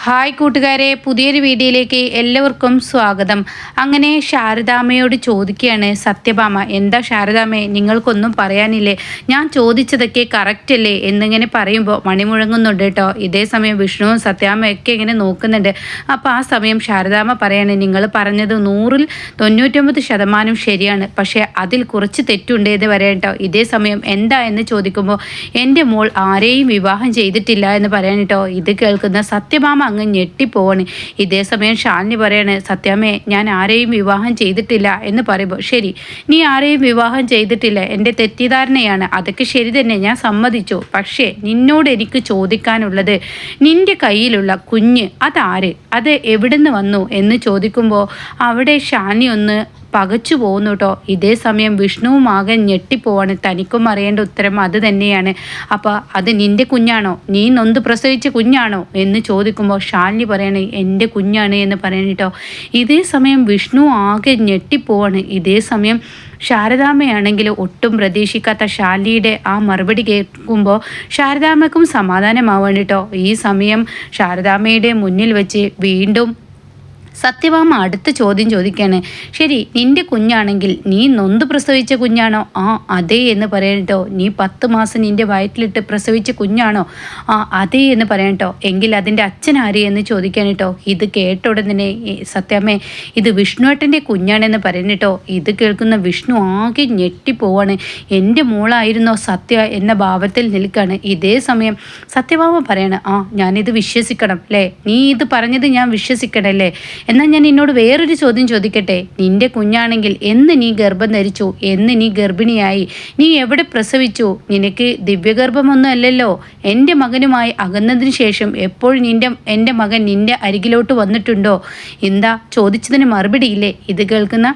Hi കൂട്ടുകാരെ, പുതിയൊരു വീഡിയോയിലേക്ക് എല്ലാവർക്കും സ്വാഗതം. അങ്ങനെ ശാരദാമ്മയോട് ചോദിക്കുകയാണ് സത്യഭാമ, എന്താ ശാരദാമ്മേ, നിങ്ങൾക്കൊന്നും പറയാനില്ലേ? ഞാൻ ചോദിച്ചതൊക്കെ കറക്റ്റ് അല്ലേ എന്നിങ്ങനെ പറയുമ്പോൾ മണി മുഴങ്ങുന്നുണ്ട് കേട്ടോ. ഇതേ സമയം വിഷ്ണുവും സത്യാമ്മയൊക്കെ ഇങ്ങനെ നോക്കുന്നുണ്ട്. അപ്പോൾ ആ സമയം ശാരദാമ്മ പറയാണ്, നിങ്ങൾ പറഞ്ഞത് 99% ശരിയാണ്, പക്ഷേ അതിൽ കുറച്ച് തെറ്റുണ്ട് എന്ന് പറയാം കേട്ടോ. ഇതേ സമയം എന്താ എന്ന് ചോദിക്കുമ്പോൾ എൻ്റെ മോൾ ആരെയും വിവാഹം ചെയ്തിട്ടില്ല എന്ന് പറയാൻ കേട്ടോ. ഇത് കേൾക്കുന്ന സത്യഭാമ അങ്ങ് ഞെട്ടിപ്പോവാണ്. ഇതേ സമയം ശാലിനി പറയാണ്, സത്യാമ്മേ, ഞാൻ ആരെയും വിവാഹം ചെയ്തിട്ടില്ല എന്ന് പറയുമ്പോൾ, ശരി, നീ ആരെയും വിവാഹം ചെയ്തിട്ടില്ല, എൻ്റെ തെറ്റിദ്ധാരണയാണ്, അതൊക്കെ ശരി തന്നെ, ഞാൻ സമ്മതിച്ചു. പക്ഷേ നിന്നോട് എനിക്ക് ചോദിക്കാനുള്ളത്, നിൻ്റെ കയ്യിലുള്ള കുഞ്ഞ് അതാര്, അത് എവിടുന്ന് വന്നു എന്ന് ചോദിക്കുമ്പോൾ അവിടെ ശാലിനി ഒന്ന് പകച്ചു പോകുന്നു കേട്ടോ. ഇതേ സമയം വിഷ്ണുവും ആകെ ഞെട്ടിപ്പോവാണ്. തനിക്കും അറിയേണ്ട ഉത്തരം അത് തന്നെയാണ്. അപ്പോൾ അത് നിൻ്റെ കുഞ്ഞാണോ, നീ നൊന്ത് പ്രസവിച്ച കുഞ്ഞാണോ എന്ന് ചോദിക്കുമ്പോൾ ശാലിനി പറയണേ, എൻ്റെ കുഞ്ഞാണ് എന്ന് പറയണ കേട്ടോ. ഇതേ സമയം വിഷ്ണു ആകെ ഞെട്ടിപ്പോവാണ്. ഇതേ സമയം ശാരദാമ്മയാണെങ്കിൽ ഒട്ടും പ്രതീക്ഷിക്കാത്ത ശാലിനിയുടെ ആ മറുപടി കേൾക്കുമ്പോൾ ശാരദാമ്മയ്ക്കും സമാധാനമാവാണ് കേട്ടോ. ഈ സമയം ശാരദാമ്മയുടെ മുന്നിൽ വെച്ച് വീണ്ടും സത്യഭാമ അടുത്ത ചോദ്യം ചോദിക്കുകയാണ്, ശരി, നിൻ്റെ കുഞ്ഞാണെങ്കിൽ നീ നൊന്ത് പ്രസവിച്ച കുഞ്ഞാണോ? ആ അതെ എന്ന് പറയട്ടോ. നീ 10 മാസം നിൻ്റെ വയറ്റിലിട്ട് പ്രസവിച്ച കുഞ്ഞാണോ? ആ അതെ എന്ന് പറയട്ടോ. എങ്കിൽ അതിൻ്റെ അച്ഛൻ ആര് എന്ന് ചോദിക്കാൻ കേട്ടോ. ഇത് കേട്ട ഉടനെ സത്യാമ്മേ, ഇത് വിഷ്ണുവേട്ടൻ്റെ കുഞ്ഞാണെന്ന് പറയട്ടോ. ഇത് കേൾക്കുന്ന വിഷ്ണു ആകെ ഞെട്ടിപ്പോവാണ്. എൻ്റെ മോളായിരുന്നോ സത്യ എന്ന ഭാവത്തിൽ നിൽക്കുകയാണ്. ഇതേ സമയം സത്യഭാമ പറയാണ്, ആ ഞാനിത് വിശ്വസിക്കണം അല്ലേ, നീ ഇത് പറഞ്ഞത് ഞാൻ വിശ്വസിക്കണല്ലേ? എന്നാൽ ഞാൻ നിന്നോട് വേറൊരു ചോദ്യം ചോദിക്കട്ടെ. നിന്റെ കുഞ്ഞാണെങ്കിൽ എന്ന് നീ ഗർഭം ധരിച്ചു, എന്ന് നീ ഗർഭിണിയായി, നീ എവിടെ പ്രസവിച്ചു? നിനക്ക് ദിവ്യഗർഭമൊന്നും അല്ലല്ലോ. എൻ്റെ മകനുമായി അകന്നതിന് ശേഷം എപ്പോഴും എൻ്റെ മകൻ നിൻ്റെ അരികിലോട്ട് വന്നിട്ടുണ്ടോ? എന്താ ചോദിച്ചതിന് മറുപടിയില്ലേ? ഇത് കേൾക്കുന്ന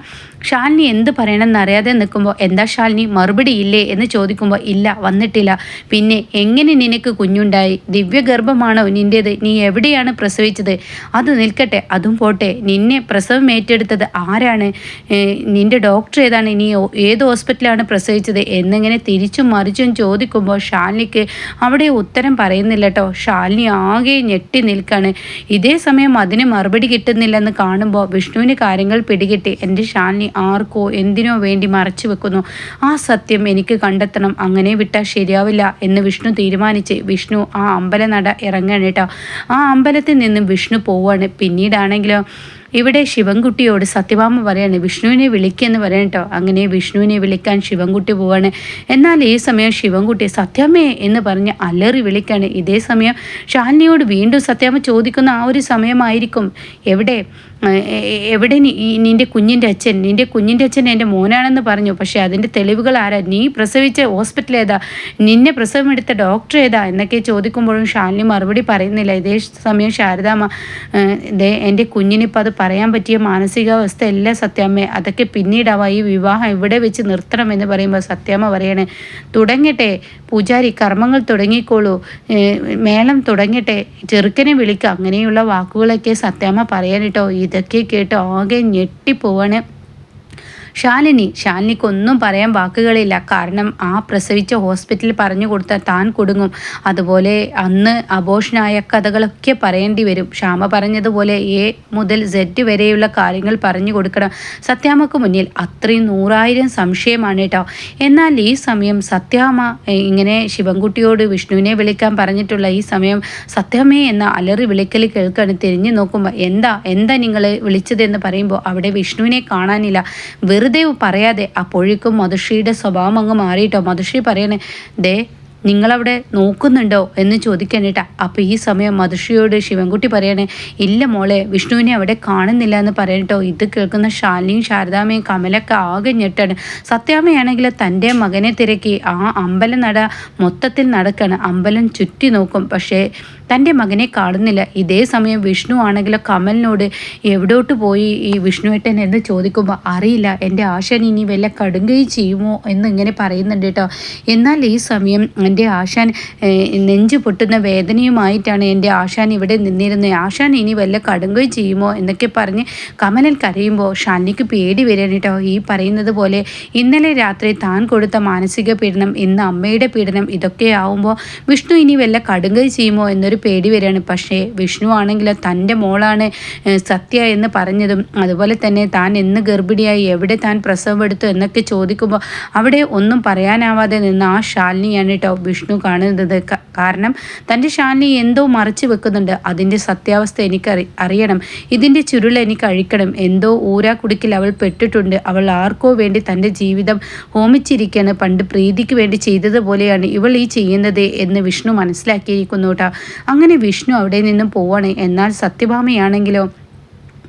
ശാലിനി എന്ത് പറയണമെന്ന് അറിയാതെ നിൽക്കുമ്പോൾ, എന്താ ശാലിനി മറുപടി ഇല്ലേ എന്ന് ചോദിക്കുമ്പോൾ, ഇല്ല, വന്നിട്ടില്ല. പിന്നെ എങ്ങനെ നിനക്ക് കുഞ്ഞുണ്ടായി? ദിവ്യഗർഭമാണോ നിൻ്റേത്? നീ എവിടെയാണ് പ്രസവിച്ചത്? അത് നിൽക്കട്ടെ, അതും പോട്ടെ, നിന്നെ പ്രസവം ഏറ്റെടുത്തത് ആരാണ്? നിൻ്റെ ഡോക്ടർ ഏതാണ്? നീ ഏത് ഹോസ്പിറ്റലാണ് പ്രസവിച്ചത് എന്നിങ്ങനെ തിരിച്ചും മറിച്ചും ചോദിക്കുമ്പോൾ ശാലിനിക്ക് അവിടെ ഉത്തരം പറയുന്നില്ല കേട്ടോ. ശാലിനി ആകെ ഞെട്ടി നിൽക്കാണ്. ഇതേ സമയം അതിന് മറുപടി കിട്ടുന്നില്ലെന്ന് കാണുമ്പോൾ വിഷ്ണുവിന് കാര്യങ്ങൾ പിടികിട്ടി. എൻ്റെ ശാലിനി ആർക്കോ എന്തിനോ വേണ്ടി മറച്ചു വെക്കുന്നു. ആ സത്യം എനിക്ക് കണ്ടെത്തണം, അങ്ങനെ വിട്ടാൽ ശരിയാവില്ല എന്ന് വിഷ്ണു തീരുമാനിച്ച് വിഷ്ണു ആ അമ്പലനട ഇറങ്ങാണ് കേട്ടോ. ആ അമ്പലത്തിൽ നിന്നും വിഷ്ണു പോവാണ്. പിന്നീടാണെങ്കിലോ ഇവിടെ ശിവൻകുട്ടിയോട് സത്യഭാമ പറയാണ്, വിഷ്ണുവിനെ വിളിക്കുമെന്ന് പറയാൻ കേട്ടോ. അങ്ങനെ വിഷ്ണുവിനെ വിളിക്കാൻ ശിവൻകുട്ടി പോവാണ്. എന്നാൽ ഈ സമയം ശിവൻകുട്ടി സത്യാമ്മേ എന്ന് പറഞ്ഞ് അലറി വിളിക്കാണ്. ഇതേ സമയം ശാലിനിയോട് വീണ്ടും സത്യാമ്മ ചോദിക്കുന്ന ആ ഒരു സമയമായിരിക്കും, എവിടെ നിൻ്റെ കുഞ്ഞിൻ്റെ അച്ഛൻ എൻ്റെ മോനാണെന്ന് പറഞ്ഞു, പക്ഷേ അതിൻ്റെ തെളിവുകൾ ആരാ? നീ പ്രസവിച്ച ഹോസ്പിറ്റൽ ഏതാ? നിന്നെ പ്രസവം എടുത്ത ഡോക്ടർ ഏതാ എന്നൊക്കെ ചോദിക്കുമ്പോഴും ശാലിനി മറുപടി പറയുന്നില്ല. ഇതേ സമയം ശാരദാമ്മ, എൻ്റെ കുഞ്ഞിനിപ്പോൾ അത് പറയാൻ പറ്റിയ മാനസികാവസ്ഥ അല്ല സത്യാമ്മ, അതൊക്കെ പിന്നീടാവാം, ഈ വിവാഹം ഇവിടെ വെച്ച് നിർത്തണമെന്ന് പറയുമ്പോൾ സത്യാമ്മ പറയണേ, തുടങ്ങട്ടെ പൂജാരി, കർമ്മങ്ങൾ തുടങ്ങിക്കോളൂ, മേളം തുടങ്ങട്ടെ, ചെറുക്കനെ വിളിക്കുക, അങ്ങനെയുള്ള വാക്കുകളൊക്കെ സത്യാമ്മ പറയാനിട്ടോ. ഇതൊക്കെ കേട്ടോ ആകെ ഞെട്ടിപ്പോവാണ് ശാലിനിക്കൊന്നും പറയാൻ വാക്കുകളില്ല. കാരണം ആ പ്രസവിച്ച ഹോസ്പിറ്റലിൽ പറഞ്ഞു കൊടുത്താൽ താൻ കൊടുങ്ങും. അതുപോലെ അന്ന് അബോഷനായ കഥകളൊക്കെ പറയേണ്ടി വരും. ശ്യാമ പറഞ്ഞതുപോലെ A മുതൽ Z വരെയുള്ള കാര്യങ്ങൾ പറഞ്ഞു കൊടുക്കണം സത്യാമ്മക്ക് മുന്നിൽ. അത്രയും 100,000 സംശയമാണ് കേട്ടോ. എന്നാൽ ഈ സമയം സത്യാമ്മ ഇങ്ങനെ ശിവൻകുട്ടിയോട് വിഷ്ണുവിനെ വിളിക്കാൻ പറഞ്ഞിട്ടുള്ള ഈ സമയം സത്യാമ്മേ എന്ന അലറി വിളിക്കൽ കേൾക്കാണ്. തിരിഞ്ഞു നോക്കുമ്പോൾ, എന്താ നിങ്ങൾ വിളിച്ചതെന്ന് പറയുമ്പോൾ അവിടെ വിഷ്ണുവിനെ കാണാനില്ല. വെറുതെ പറയാതെ അപ്പോഴേക്കും മധുശ്രീയുടെ സ്വഭാവം അങ്ങ് മാറിയിട്ടോ. മധുശ്രീ പറയണേ, നിങ്ങളവിടെ നോക്കുന്നുണ്ടോ എന്ന് ചോദിക്കാനേട്ടാ. അപ്പോൾ ഈ സമയം മധുശ്രീയോട് ശിവൻകുട്ടി പറയണേ, ഇല്ല മോളെ, വിഷ്ണുവിനെ അവിടെ കാണുന്നില്ല എന്ന് പറയട്ടോ. ഇത് കേൾക്കുന്ന ശാലിനിയും ശാരദാമ്മയും കമലൊക്കെ ആകെ ഞെട്ടാണ്. സത്യാമ്മയാണെങ്കിൽ തൻ്റെ മകനെ തിരക്കി ആ അമ്പലം നട മൊത്തത്തിൽ നടക്കാണ്. അമ്പലം ചുറ്റി നോക്കും, പക്ഷേ തൻ്റെ മകനെ കാണുന്നില്ല. ഇതേ സമയം വിഷ്ണു ആണെങ്കിലോ കമലിനോട് എവിടോട്ട് പോയി ഈ വിഷ്ണുവേട്ടൻ എന്ന് ചോദിക്കുമ്പോൾ, അറിയില്ല, എൻ്റെ ആശാൻ ഇനി വല്ല കടുങ്കൈ ചെയ്യുമോ എന്ന് ഇങ്ങനെ പറയുന്നുണ്ട് കേട്ടോ. എന്നാൽ ഈ സമയം എൻ്റെ ആശാൻ നെഞ്ചു പൊട്ടുന്ന വേദനയുമായിട്ടാണ് എൻ്റെ ആശാൻ ഇവിടെ നിന്നിരുന്നത്. ആശാൻ ഇനി വല്ല കടുങ്കൈ ചെയ്യുമോ എന്നൊക്കെ പറഞ്ഞ് കമലൻ കരയുമ്പോൾ ശാലിനിക്ക് പേടി വരാൻ കേട്ടോ. ഈ പറയുന്നത് പോലെ ഇന്നലെ രാത്രി താൻ കൊടുത്ത മാനസിക പീഡനം, ഇന്ന് അമ്മയുടെ പീഡനം, ഇതൊക്കെ ആവുമ്പോൾ വിഷ്ണു ഇനി വല്ല കടുങ്കൈ ചെയ്യുമോ എന്നൊരു ഒരു പേടി വരികയാണ്. പക്ഷേ വിഷ്ണു ആണെങ്കിൽ തൻ്റെ മോളാണ് സത്യ എന്ന് പറഞ്ഞതും അതുപോലെ തന്നെ താൻ എന്ന് ഗർഭിണിയായി എവിടെ താൻ പ്രസവം എടുത്തു എന്നൊക്കെ ചോദിക്കുമ്പോൾ അവിടെ ഒന്നും പറയാനാവാതെ നിന്ന് ആ ശാലിനിയാണ് കേട്ടോ വിഷ്ണു കാണുന്നത്. കാരണം തൻ്റെ ശാലിനി എന്തോ മറച്ചു വെക്കുന്നുണ്ട്. അതിൻ്റെ സത്യാവസ്ഥ എനിക്ക് അറിയണം, ഇതിൻ്റെ ചുരുൾ എനിക്ക് അഴിക്കണം. എന്തോ ഊരാക്കുടുക്കിൽ അവൾ പെട്ടിട്ടുണ്ട്. അവൾ ആർക്കോ വേണ്ടി തൻ്റെ ജീവിതം ഹോമിച്ചിരിക്കുകയാണ്. പണ്ട് പ്രീതിക്ക് വേണ്ടി ചെയ്തതുപോലെയാണ് ഇവൾ ഈ ചെയ്യുന്നത് എന്ന് വിഷ്ണു മനസ്സിലാക്കിയിരിക്കുന്നു കേട്ടോ. അങ്ങനെ വിഷ്ണു അവിടെ നിന്നും പോവാണ്. എന്നാൽ സത്യഭാമയാണെങ്കിലോ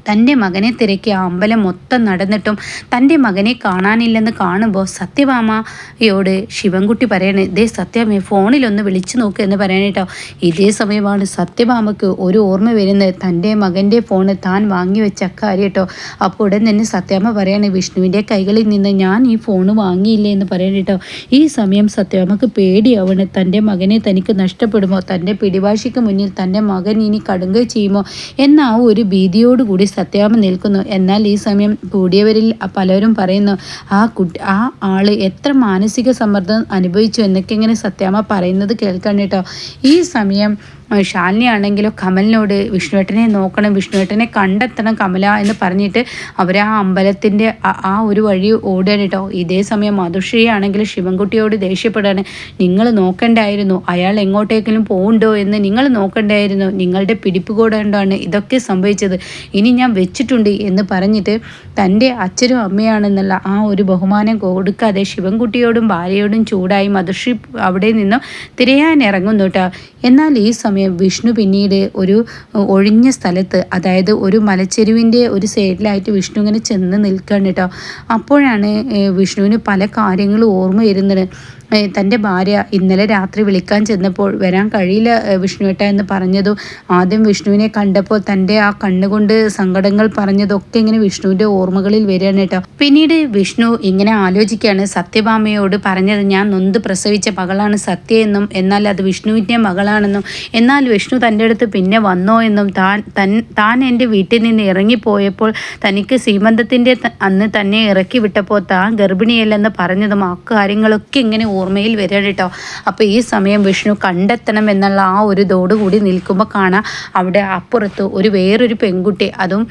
തൻ്റെ മകനെ തിരക്കി ആ അമ്പലം മൊത്തം നടന്നിട്ടും തൻ്റെ മകനെ കാണാനില്ലെന്ന് കാണുമ്പോൾ സത്യഭാമയോട് ശിവൻകുട്ടി പറയണേ, ഇതേ സത്യമേ ഫോണിലൊന്ന് വിളിച്ചു നോക്ക് എന്ന് പറയണേട്ടോ. ഇതേ സമയമാണ് സത്യഭാമയ്ക്ക് ഒരു ഓർമ്മ വരുന്നത്, തൻ്റെ മകൻ്റെ ഫോണ് താൻ വാങ്ങി വെച്ച കാര്യം കേട്ടോ. അപ്പോൾ ഉടൻ തന്നെ സത്യഭാമ പറയണേ, വിഷ്ണുവിൻ്റെ കൈകളിൽ നിന്ന് ഞാൻ ഈ ഫോണ് വാങ്ങിയില്ലേ എന്ന് പറയണേട്ടോ. ഈ സമയം സത്യഭാമക്ക് പേടിയാവണ്, തൻ്റെ മകനെ തനിക്ക് നഷ്ടപ്പെടുമോ, തൻ്റെ പിടിവാശിക്ക് മുന്നിൽ തൻ്റെ മകൻ ഇനി കടുങ്കൈ ചെയ്യുമോ എന്ന ആ ഒരു ഭീതിയോടുകൂടി സത്യാമ്മ നിൽക്കുന്നു. എന്നാൽ ഈ സമയം കൂടിയവരിൽ പലരും പറയുന്നു, ആ ആള് എത്ര മാനസിക സമ്മർദ്ദം അനുഭവിച്ചു എന്നൊക്കെ ഇങ്ങനെ സത്യാമ്മ പറയുന്നത് കേൾക്കാൻ കേട്ടോ. ഈ സമയം ശാലിനി ആണെങ്കിലോ കമലിനോട് വിഷ്ണുവേട്ടനെ നോക്കണം, വിഷ്ണുവേട്ടനെ കണ്ടെത്തണം കമല എന്ന് പറഞ്ഞിട്ട് അവർ ആ അമ്പലത്തിൻ്റെ ആ ഒരു വഴി ഓടുകയാണ് കേട്ടോ. ഇതേ സമയം മധുശ്രീ ആണെങ്കിൽ ശിവൻകുട്ടിയോട് ദേഷ്യപ്പെടാണ്, നിങ്ങൾ നോക്കണ്ടായിരുന്നു, അയാൾ എങ്ങോട്ടേക്കെങ്കിലും പോകുന്നുണ്ടോ എന്ന് നിങ്ങൾ നോക്കണ്ടായിരുന്നു, നിങ്ങളുടെ പിടിപ്പ് കൊണ്ടാണ് ഇതൊക്കെ സംഭവിച്ചത്, ഇനി ഞാൻ വെച്ചിട്ടുണ്ട് എന്ന് പറഞ്ഞിട്ട് തൻ്റെ അച്ഛനും അമ്മയാണെന്നുള്ള ആ ഒരു ബഹുമാനം കൊടുക്കാതെ ശിവൻകുട്ടിയോടും ഭാര്യയോടും ചൂടായി മധുശ്രീ അവിടെ നിന്നും തിരയാൻ ഇറങ്ങുന്നു കേട്ടോ. എന്നാൽ ഈ സമയം വിഷ്ണു പിന്നീട് ഒരു ഒഴിഞ്ഞ സ്ഥലത്ത്, അതായത് ഒരു മലച്ചെരുവിൻ്റെ ഒരു സൈഡിലായിട്ട് വിഷ്ണു ഇങ്ങനെ ചെന്ന് നിൽക്കുകയാണ് കേട്ടോ. അപ്പോഴാണ് വിഷ്ണുവിന് പല കാര്യങ്ങളും ഓർമ്മ വരുന്നത്. തൻ്റെ ഭാര്യ ഇന്നലെ രാത്രി വിളിക്കാൻ ചെന്നപ്പോൾ വരാൻ കഴിയില്ല വിഷ്ണുവേട്ട എന്ന് പറഞ്ഞതും ആദ്യം വിഷ്ണുവിനെ കണ്ടപ്പോൾ തൻ്റെ ആ കണ്ണുകൊണ്ട് സങ്കടങ്ങൾ പറഞ്ഞതൊക്കെ ഇങ്ങനെ വിഷ്ണുവിൻ്റെ ഓർമ്മകളിൽ വരികയാണ് കേട്ടോ. പിന്നീട് വിഷ്ണു ഇങ്ങനെ ആലോചിക്കുകയാണ്, സത്യഭാമയോട് പറഞ്ഞത് ഞാൻ നൊന്ത് പ്രസവിച്ച മകളാണ് സത്യ എന്നും, എന്നാൽ അത് വിഷ്ണുവിൻ്റെ മകളാണെന്നും, എന്നാൽ വിഷ്ണു തൻ്റെ അടുത്ത് പിന്നെ വന്നോ എന്നും, താൻ എൻ്റെ വീട്ടിൽ നിന്ന് ഇറങ്ങിപ്പോയപ്പോൾ തനിക്ക് സീമന്തത്തിൻ്റെ അന്ന് തന്നെ ഇറക്കി വിട്ടപ്പോൾ താൻ ഗർഭിണിയല്ലെന്ന് പറഞ്ഞതും ആ കാര്യങ്ങളൊക്കെ ഇങ്ങനെ ഓർമ്മയിൽ വരിക കേട്ടോ. അപ്പോൾ ഈ സമയം വിഷ്ണു കണ്ടെത്തണം എന്നുള്ള ആ ഒരു ഇതോടുകൂടി നിൽക്കുമ്പോൾ കാണാം അവിടെ അപ്പുറത്ത് വേറൊരു പെൺകുട്ടി, അതും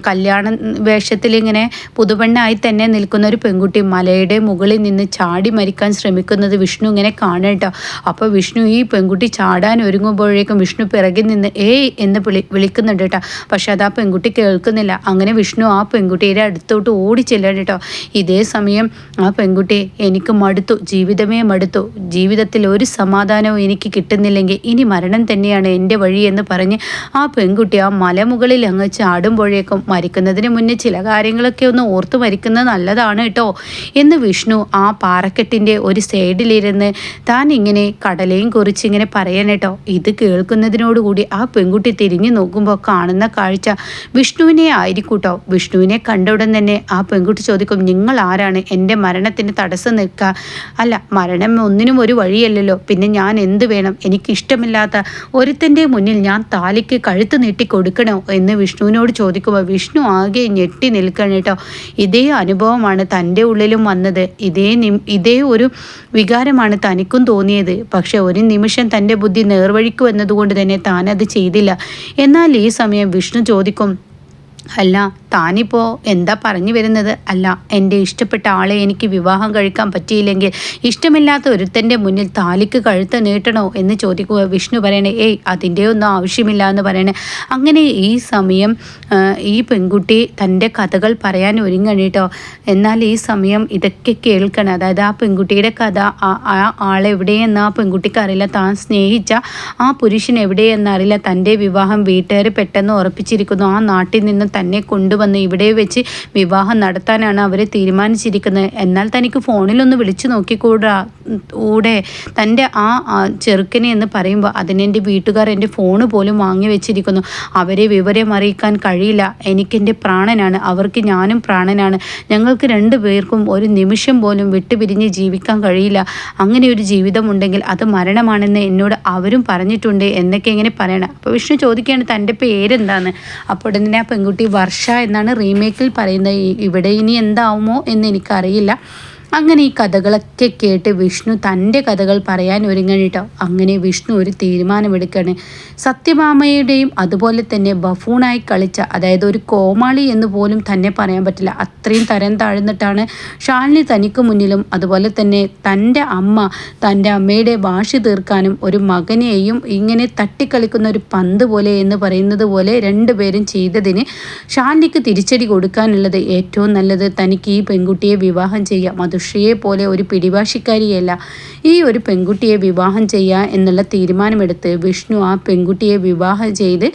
കല്യാണ വേഷത്തിൽ ഇങ്ങനെ പുതുപെണ്ണായി തന്നെ നിൽക്കുന്ന ഒരു പെൺകുട്ടി മലയുടെ മുകളിൽ നിന്ന് ചാടി മരിക്കാൻ ശ്രമിക്കുന്നത് വിഷ്ണു ഇങ്ങനെ കാണുക കേട്ടോ. അപ്പോൾ വിഷ്ണു ഈ പെൺകുട്ടി ചാടാൻ ഒരുങ്ങുമ്പോഴേക്കും വിഷ്ണു പിറകിൽ നിന്ന് ഏയ് എന്ന് വിളിക്കുന്നുണ്ട് കേട്ടോ. പക്ഷെ അത് ആ പെൺകുട്ടി കേൾക്കുന്നില്ല. അങ്ങനെ വിഷ്ണു ആ പെൺകുട്ടിയുടെ അടുത്തോട്ട് ഓടി ചെല്ലുക കേട്ടോ. ഇതേ സമയം ആ പെൺകുട്ടി, എനിക്ക് മടുത്തു, ജീവിതമേ മടുത്തു, ജീവിതത്തിൽ ഒരു സമാധാനവും എനിക്ക് കിട്ടുന്നില്ലെങ്കിൽ ഇനി മരണം തന്നെയാണ് എൻ്റെ വഴി എന്ന് പറഞ്ഞ് ആ പെൺകുട്ടി ആ മലമുകളിൽ അങ്ങ് ചാടുമ്പോഴേക്കും മരിക്കുന്നതിന് മുന്നേ ചില കാര്യങ്ങളൊക്കെ ഒന്ന് ഓർത്ത് മരിക്കുന്നത് നല്ലതാണ് കേട്ടോ എന്ന് വിഷ്ണു ആ പാറക്കെട്ടിൻ്റെ ഒരു സൈഡിലിരുന്ന് താൻ ഇങ്ങനെ കടലയും കുറിച്ച് ഇങ്ങനെ പറയാൻ കേട്ടോ. ഇത് കേൾക്കുന്നതിനോടുകൂടി ആ പെൺകുട്ടി തിരിഞ്ഞു നോക്കുമ്പോൾ കാണുന്ന കാഴ്ച വിഷ്ണുവിനെ ആയിരിക്കൂട്ടോ. വിഷ്ണുവിനെ കണ്ട ഉടൻ തന്നെ ആ പെൺകുട്ടി ചോദിക്കും, നിങ്ങൾ ആരാണ് എൻ്റെ മരണത്തിന് തടസ്സം നിൽക്കുക? അല്ല, മരണം ഒന്നിനും ഒരു വഴിയല്ലല്ലോ, പിന്നെ ഞാൻ എന്ത് വേണം? എനിക്കിഷ്ടമില്ലാത്ത ഒരുത്തൻ്റെ മുന്നിൽ ഞാൻ താലിക്ക് കഴുത്ത് നീട്ടി കൊടുക്കണോ എന്ന് വിഷ്ണുവിനോട് ചോദിക്കുമ്പോൾ വിഷ്ണു ആകെ ഞെട്ടി നിൽക്കണം കേട്ടോ. ഇതേ അനുഭവമാണ് തൻ്റെ ഉള്ളിലും വന്നത്, ഇതേ ഒരു വികാരമാണ് തനിക്കും തോന്നിയത്. പക്ഷെ ഒരു നിമിഷം തൻ്റെ ബുദ്ധി നേർവഴിക്ക് വന്നതുകൊണ്ട് തന്നെ താനത് ചെയ്തില്ല. എന്നാൽ ഈ സമയം വിഷ്ണു ചോദിക്കും, അല്ല താനിപ്പോൾ എന്താ പറഞ്ഞു വരുന്നത്? അല്ല, എൻ്റെ ഇഷ്ടപ്പെട്ട ആളെ എനിക്ക് വിവാഹം കഴിക്കാൻ പറ്റിയില്ലെങ്കിൽ ഇഷ്ടമില്ലാത്ത ഒരുത്തൻ്റെ മുന്നിൽ താലിക്ക് കഴുത്ത് നീട്ടണോ എന്ന് ചോദിക്കുക. വിഷ്ണു പറയണേ, ഏയ് അതിൻ്റെ ഒന്നും ആവശ്യമില്ല എന്ന് പറയണേ. അങ്ങനെ ഈ സമയം ഈ പെൺകുട്ടി തൻ്റെ കഥകൾ പറയാൻ ഒരുങ്ങണം കേട്ടോ. എന്നാൽ ഈ സമയം ഇതൊക്കെ കേൾക്കണം, അതായത് ആ പെൺകുട്ടിയുടെ കഥ, ആ ആളെവിടെയെന്ന് ആ പെൺകുട്ടിക്ക് അറിയില്ല, താൻ സ്നേഹിച്ച ആ പുരുഷൻ എവിടെയെന്നറിയില്ല, തൻ്റെ വിവാഹം വീട്ടുകാർ പെട്ടെന്ന് ഉറപ്പിച്ചിരിക്കുന്നു, ആ നാട്ടിൽ നിന്ന് തന്നെ കൊണ്ടുവന്ന് ഇവിടെ വെച്ച് വിവാഹം നടത്താനാണ് അവർ തീരുമാനിച്ചിരിക്കുന്നത്. എന്നാൽ തനിക്ക് ഫോണിലൊന്ന് വിളിച്ചു നോക്കിക്കൂടെ തൻ്റെ ആ ചെറുക്കനെ എന്ന് പറയുമ്പോൾ അതിനെൻ്റെ വീട്ടുകാർ എൻ്റെ ഫോണ് പോലും വാങ്ങി വെച്ചിരിക്കുന്നു, അവരെ വിവരം അറിയിക്കാൻ കഴിയില്ല, എനിക്കെൻ്റെ പ്രാണനാണ്, അവർക്ക് ഞാനും പ്രാണനാണ്, ഞങ്ങൾക്ക് രണ്ടു പേർക്കും ഒരു നിമിഷം പോലും വിട്ടുപിരിഞ്ഞ് ജീവിക്കാൻ കഴിയില്ല, അങ്ങനെ ഒരു ജീവിതമുണ്ടെങ്കിൽ അത് മരണമാണെന്ന് എന്നോട് അവരും പറഞ്ഞിട്ടുണ്ട് എന്നൊക്കെ ഇങ്ങനെ പറയണം. അപ്പോൾ വിഷ്ണു ചോദിക്കുകയാണ് തൻ്റെ പേരെന്താന്ന്. അപ്പോൾ ഉടനെ ആ പെൺകുട്ടി വർഷ എന്നാണ് റീമേക്കിൽ പറയുന്നത്, ഇവിടെ ഇനി എന്താവുമോ എന്ന് എനിക്കറിയില്ല. അങ്ങനെ ഈ കഥകളൊക്കെ കേട്ട് വിഷ്ണു തൻ്റെ കഥകൾ പറയാൻ ഒരുങ്ങണിട്ടോ. അങ്ങനെ വിഷ്ണു ഒരു തീരുമാനമെടുക്കുകയാണ്. സത്യഭാമയുടെയും അതുപോലെ തന്നെ ബഫൂണായി കളിച്ച, അതായത് ഒരു കോമാളി എന്ന് പോലും തന്നെ പറയാൻ പറ്റില്ല, അത്രയും തരം താഴ്ന്നിട്ടാണ് ശാലിനി തനിക്ക് മുന്നിലും അതുപോലെ തന്നെ തൻ്റെ തൻ്റെ അമ്മയുടെ വാശി തീർക്കാനും ഒരു മകനെയും ഇങ്ങനെ തട്ടിക്കളിക്കുന്ന ഒരു പന്ത് പോലെ എന്ന് പറയുന്നത് പോലെ രണ്ടുപേരും ചെയ്തതിന് ശാലിനിക്ക് തിരിച്ചടി കൊടുക്കാനുള്ളത് ഏറ്റവും നല്ലത് തനിക്ക് ഈ പെൺകുട്ടിയെ വിവാഹം ചെയ്യാം. മധുശ്രീയെ പോലെ ഒരു പിടിവാശിക്കാരിയല്ല. ഈ ഒരു പെൺകുട്ടിയെ വിവാഹം ചെയ്യുക എന്നുള്ള തീരുമാനമെടുത്ത് വിഷ്ണു ആ പെൺകുട്ടിയെ വിവാഹം ചെയ്ത്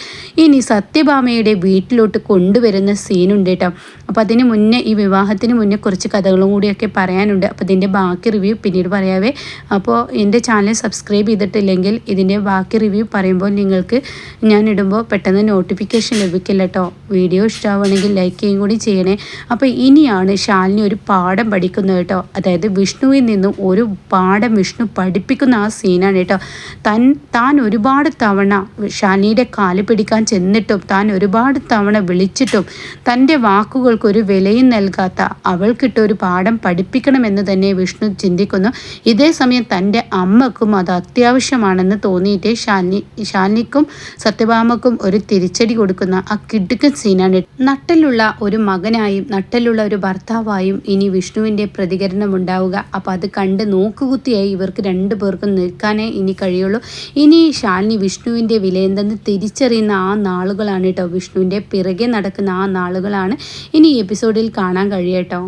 ഇനി സത്യഭാമയുടെ വീട്ടിലോട്ട് കൊണ്ടുവരുന്ന സീനുണ്ട് കേട്ടോ. അപ്പോൾ അതിന് മുന്നേ, ഈ വിവാഹത്തിന് മുന്നേ കുറച്ച് കഥകളും കൂടിയൊക്കെ പറയാനുണ്ട്. അപ്പോൾ ഇതിൻ്റെ ബാക്കി റിവ്യൂ പിന്നീട് പറയാവേ. അപ്പോൾ എൻ്റെ ചാനൽ സബ്സ്ക്രൈബ് ചെയ്തിട്ടില്ലെങ്കിൽ ഇതിൻ്റെ ബാക്കി റിവ്യൂ പറയുമ്പോൾ നിങ്ങൾക്ക് ഞാൻ ഇടുമ്പോൾ പെട്ടെന്ന് നോട്ടിഫിക്കേഷൻ ലഭിക്കില്ല കേട്ടോ. വീഡിയോ ഇഷ്ടമാവുകയാണെങ്കിൽ ലൈക്ക് ചെയ്യുകയും കൂടി ചെയ്യണേ. അപ്പോൾ ഇനിയാണ് ശാലിനി ഒരു പാഠം പഠിക്കുന്നത് കേട്ടോ. അതായത് വിഷ്ണുവിൽ നിന്നും ഒരു പാഠം വിഷ്ണു പഠിപ്പിക്കുന്ന ആ സീനാണ് കേട്ടോ. താൻ ഒരുപാട് തവണ ശാലിനിയുടെ കാല് പിടിക്കാൻ ചെന്നിട്ടും താൻ ഒരുപാട് തവണ വിളിച്ചിട്ടും തൻ്റെ വാക്കുകൾക്കൊരു വിലയും നൽകാത്ത അവൾക്കിട്ടൊരു പാഠം പഠിപ്പിക്കണമെന്ന് തന്നെ വിഷ്ണു ചിന്തിക്കുന്നു. ഇതേ സമയം തൻ്റെ അമ്മക്കും അത് അത്യാവശ്യമാണെന്ന് തോന്നിയിട്ട് ശാലിനിക്കും സത്യഭാമക്കും ഒരു തിരിച്ചടി കൊടുക്കുന്ന ആ കിടുക്കൻ സീനാണ്. നട്ടലുള്ള ഒരു മകനായും നട്ടലുള്ള ഒരു ഭർത്താവായും ഇനി വിഷ്ണുവിൻ്റെ പ്രതികരണം ഉണ്ടാവുക. അപ്പോൾ അത് കണ്ട് നോക്കുകുത്തിയായി ഇവർക്ക് രണ്ടു പേർക്കും നിൽക്കാനേ ഇനി കഴിയുള്ളൂ. ഇനി ശാലിനി വിഷ്ണുവിൻ്റെ വിലയെന്തെന്ന് തിരിച്ചറിയുന്ന ആ നാളുകളാണ് കേട്ടോ. വിഷ്ണുവിൻ്റെ പിറകെ നടക്കുന്ന ആ നാളുകളാണ് ഇനി ഈ എപ്പിസോഡിൽ കാണാൻ കഴിയട്ടോ.